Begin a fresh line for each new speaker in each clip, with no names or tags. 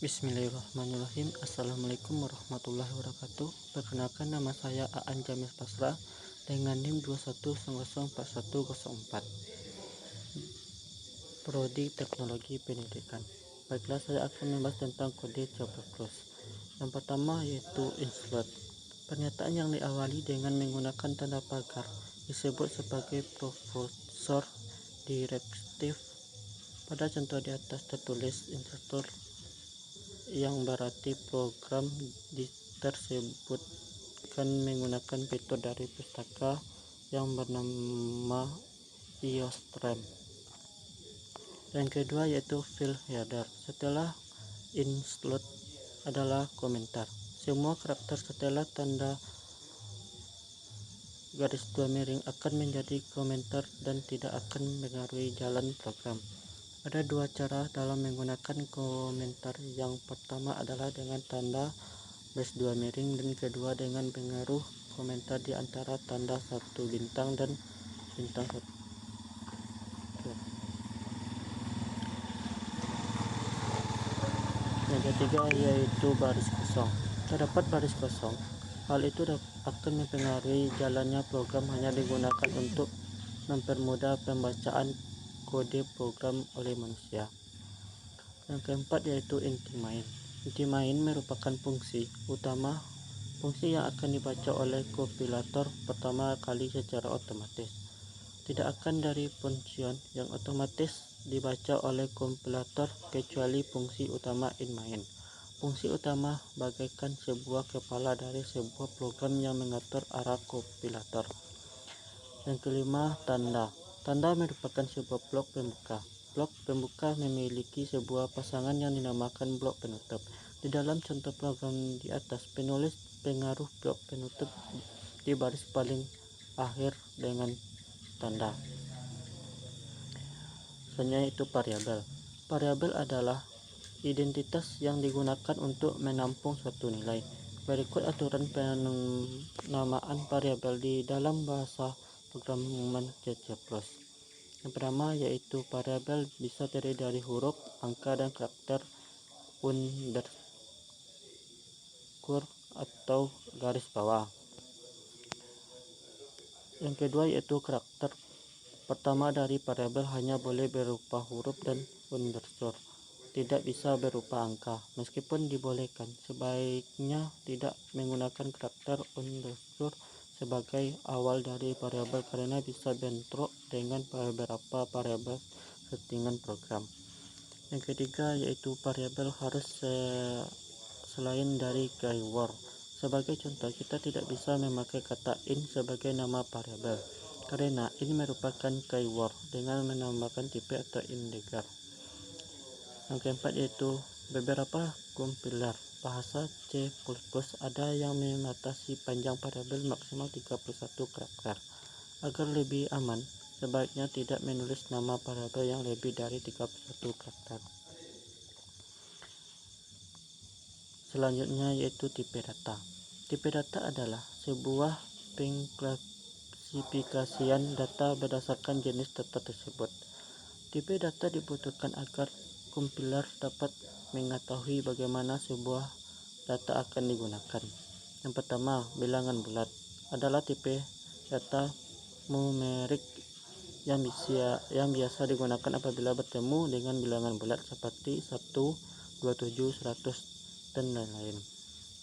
Bismillahirrahmanirrahim. Assalamualaikum warahmatullahi wabarakatuh. Perkenalkan, nama saya Aan Jamil Pasra dengan NIM 21104104, Prodi Teknologi Pendidikan. Baiklah, saya akan membahas tentang kode C++. Yang pertama yaitu include. Pernyataan yang diawali dengan menggunakan tanda pagar disebut sebagai profesor direktif. Pada contoh di atas tertulis instructor, yang berarti program tersebutkan menggunakan fitur dari pustaka yang bernama IOStream. Yang kedua yaitu file header. Setelah include adalah komentar. Semua karakter setelah tanda garis 2 miring akan menjadi komentar dan tidak akan mengaruhi jalan program. Ada dua cara dalam menggunakan komentar. Yang pertama adalah dengan tanda garis 2 miring dan kedua dengan pengaruh komentar di antara tanda 1 bintang dan bintang 1. Yang ketiga yaitu baris kosong. Terdapat baris kosong. Hal itu akan mempengaruhi jalannya program, hanya digunakan untuk mempermudah pembacaan kode program oleh manusia. Yang keempat yaitu inti main. Inti main merupakan fungsi utama, fungsi yang akan dibaca oleh kompilator pertama kali secara otomatis. Tidak akan dari function yang otomatis dibaca oleh kompilator kecuali fungsi utama inMain. Fungsi utama bagaikan sebuah kepala dari sebuah program yang mengatur arah kompilator. Yang kelima, tanda. Tanda merupakan sebuah blok pembuka. Blok pembuka memiliki sebuah pasangan yang dinamakan blok penutup. Di dalam contoh program di atas, penulis pengaruh blok penutup di baris paling akhir dengan tanda. Selanjutnya itu variabel. Variabel adalah identitas yang digunakan untuk menampung suatu nilai. Berikut aturan penamaan variabel di dalam bahasa programan C++. Yang pertama yaitu variabel bisa terdiri dari huruf, angka, dan karakter underscore atau garis bawah. Yang kedua yaitu karakter pertama dari variabel hanya boleh berupa huruf dan underscore, tidak bisa berupa angka. Meskipun dibolehkan, sebaiknya tidak menggunakan karakter underscore sebagai awal dari variabel karena bisa bentrok dengan beberapa variabel settingan program. Yang ketiga yaitu variabel harus selain dari keyword. Sebagai contoh, kita tidak bisa memakai kata in sebagai nama variabel karena ini merupakan keyword dengan menambahkan tipe atau integer. Yang keempat yaitu beberapa kompiler bahasa C++ ada yang membatasi panjang variabel maksimal 31 karakter. Agar lebih aman, sebaiknya tidak menulis nama variabel yang lebih dari 31 karakter. Selanjutnya yaitu tipe data. Tipe data adalah sebuah pengklasifikasian data berdasarkan jenis data tersebut. Tipe data dibutuhkan agar kompiler dapat mengetahui bagaimana sebuah data akan digunakan. Yang pertama, bilangan bulat adalah tipe data numerik yang biasa digunakan apabila bertemu dengan bilangan bulat seperti 1, 27, 100, dan lain-lain.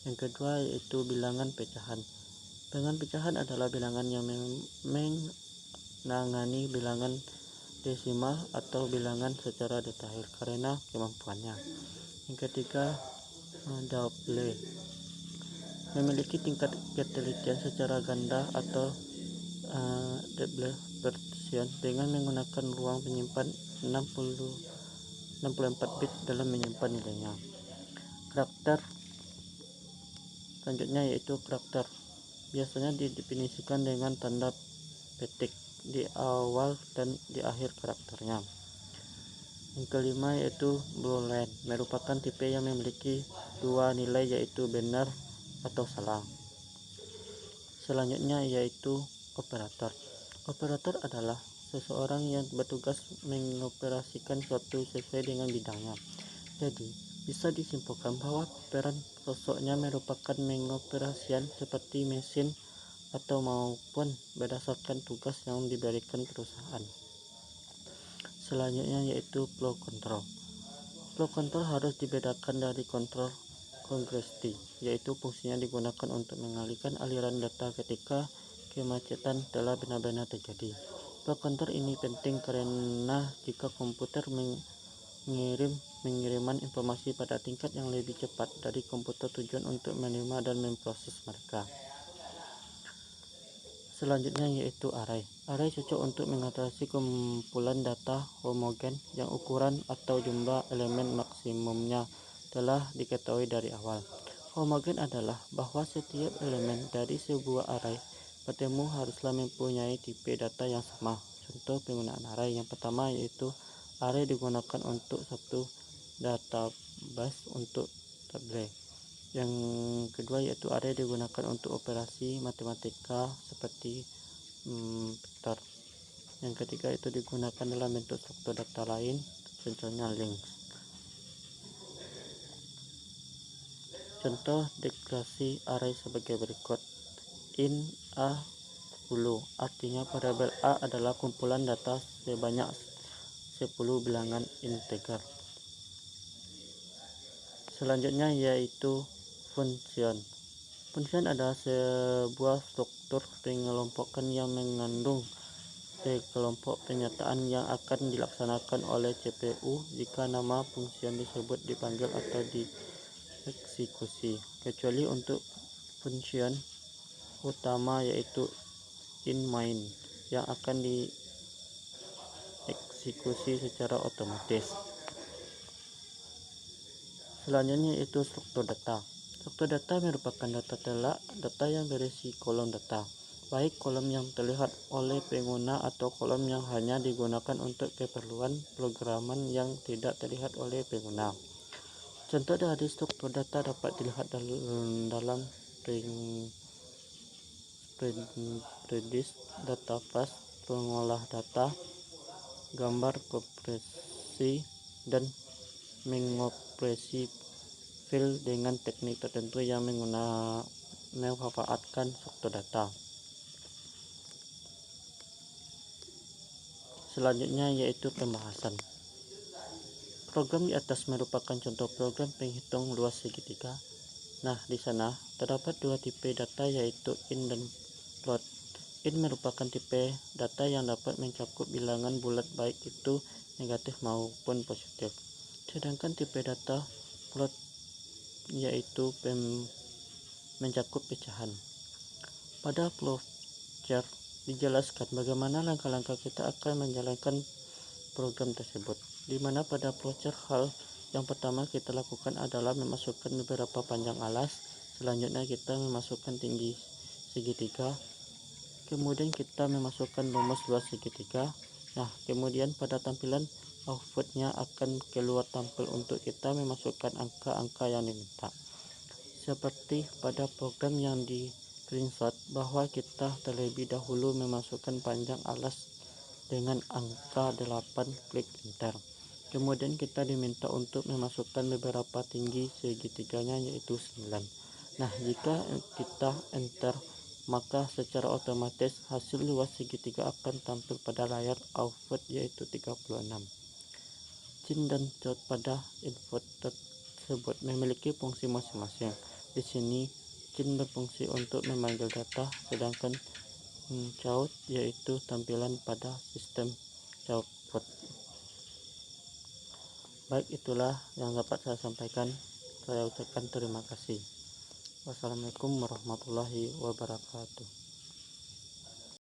Yang kedua yaitu bilangan pecahan. Bilangan pecahan adalah bilangan yang menangani bilangan desimal atau bilangan secara detail karena kemampuannya. Yang ketiga, double memiliki tingkat ketelitian secara ganda atau double version dengan menggunakan ruang penyimpan 64 bit dalam menyimpan nilainya. Karakter selanjutnya yaitu karakter biasanya didefinisikan dengan tanda petik di awal dan di akhir karakternya. Yang kelima yaitu boolean, merupakan tipe yang memiliki dua nilai yaitu benar atau salah. Selanjutnya yaitu operator. Operator adalah seseorang yang bertugas mengoperasikan suatu sesuai dengan bidangnya. Jadi Bisa disimpulkan bahwa peran sosoknya merupakan mengoperasian seperti mesin atau maupun berdasarkan tugas yang diberikan perusahaan. Selanjutnya yaitu flow control. Flow control harus dibedakan dari kontrol kongresi, yaitu fungsinya digunakan untuk mengalihkan aliran data ketika kemacetan telah benar-benar terjadi. Flow control ini penting karena jika komputer mengiriman informasi pada tingkat yang lebih cepat dari komputer tujuan untuk menerima dan memproses mereka. Selanjutnya yaitu array. Array cocok untuk mengatasi kumpulan data homogen yang ukuran atau jumlah elemen maksimumnya telah diketahui dari awal. Homogen adalah bahwa setiap elemen dari sebuah array bertemu haruslah mempunyai tipe data yang sama. Contoh penggunaan array yang pertama yaitu array digunakan untuk satu database untuk table. Yang kedua yaitu array digunakan untuk operasi matematika seperti vektor. Yang ketiga itu digunakan dalam bentuk struktur data lain, contohnya link. Contoh deklarasi array sebagai berikut. In a 10, artinya variabel a adalah kumpulan data sebanyak 10 bilangan integer. Selanjutnya yaitu function. Function adalah sebuah struktur pengelompokan yang mengandung kelompok pernyataan yang akan dilaksanakan oleh CPU jika nama function tersebut dipanggil atau dieksekusi, kecuali untuk function utama yaitu in main yang akan dieksekusi secara otomatis. Selanjutnya yaitu struktur data. Struktur data merupakan data yang berisi kolom data, baik kolom yang terlihat oleh pengguna atau kolom yang hanya digunakan untuk keperluan programan yang tidak terlihat oleh pengguna. Contoh dari struktur data dapat dilihat dalam Redis, database, pengolah data, gambar kompresi, dan mengoperasi file dengan teknik tertentu yang memanfaatkan struktur data. Selanjutnya yaitu pembahasan. Program di atas merupakan contoh program penghitung luas segitiga. Nah, di sana terdapat dua tipe data yaitu in dan float. In merupakan tipe data yang dapat mencakup bilangan bulat baik itu negatif maupun positif. Sedangkan tipe data float yaitu mencakup pecahan. Pada flowchart dijelaskan bagaimana langkah-langkah kita akan menjalankan program tersebut, di mana pada flowchart hal yang pertama kita lakukan adalah memasukkan beberapa panjang alas, selanjutnya kita memasukkan tinggi segitiga, kemudian kita memasukkan rumus luas segitiga. Nah, kemudian pada tampilan outputnya akan keluar tampil untuk kita memasukkan angka-angka yang diminta. Seperti pada program yang di screenshot bahwa kita terlebih dahulu memasukkan panjang alas dengan angka 8, klik enter. Kemudian kita diminta untuk memasukkan beberapa tinggi segitiganya yaitu 9. Nah, jika kita enter maka secara otomatis hasil luas segitiga akan tampil pada layar output yaitu 36. Cin dan Chot pada input tersebut memiliki fungsi masing-masing. Di sini Cin berfungsi untuk memanggil data, sedangkan Chot yaitu tampilan pada sistem output. Baik, itulah yang dapat saya sampaikan. Saya ucapkan terima kasih. Wassalamualaikum warahmatullahi wabarakatuh.